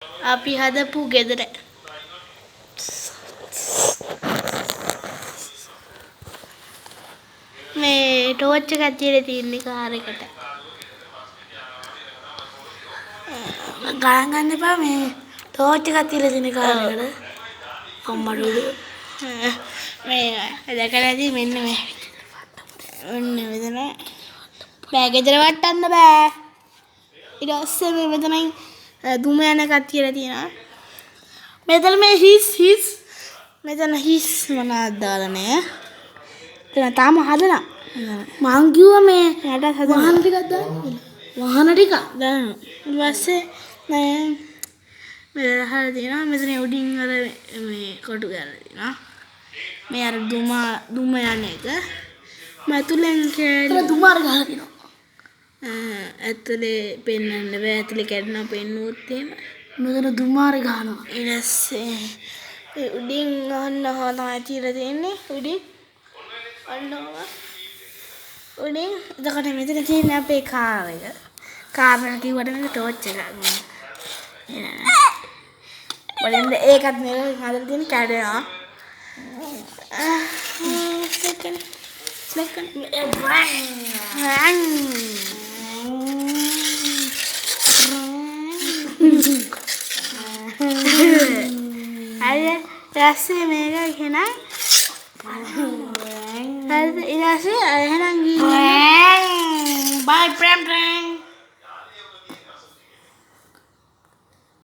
අපි හදපු ගෙදර මේ ටෝච් එකක් තියලා තියෙන්නේ කාර් එකට. ගණන් ගන්න එපා මේ ටෝච් එකක් තියලා තියෙන කාර් එකට. අම්මඩෝඩු මේ දැකලා ඇති මෙන්න මේ. ඔන්න මෙතන බෑ ගෙදර වටන්න බෑ. ඊට පස්සේ මේ මෙතනයි දුම යන එකක් තියලා තියෙනවා. මෙතන මේ හිස් මෙතන හිස් මොනවද දාලා නෑ. එතන තාම හදලා. මං කිව්වා මේ යටත් හදලා. වාහන ටිකක් දාන්න. වාහන ටික දානවා. ඊට පස්සේ මේ හරියට තියෙනවා. මෙතන උඩින් අර මේ කොටු ගාලා තියෙනවා. මේ අර දුම යන එක. මතුලෙන් ඒතර දුමාර ගහලා තියෙනවා. ඇතුලේ පෙන්වන්න බෑ. ඇතුලේ කැඩෙනවා පෙන්නුවොත් එහෙම. මෙතන දුමාර ගහනවා. ඊට පස්සේ උඩින් අහන්න තමයි තියලා තියෙන්නේ. උඩින් අන්නවා. උඩින් එතකොට මෙතන තියෙන අපේ කාර් එක. කාර් එක කිව්වට මේක ටෝච් එකක්. බලන්න ඒකත් මේක හදලා තියෙන කැඩෙනවා. අය රස්සේ මේක එහෙනම් හරිද ඊට පස්සේ එහෙනම් ගිහින් බයි ප්‍රේම් ප්‍රේම්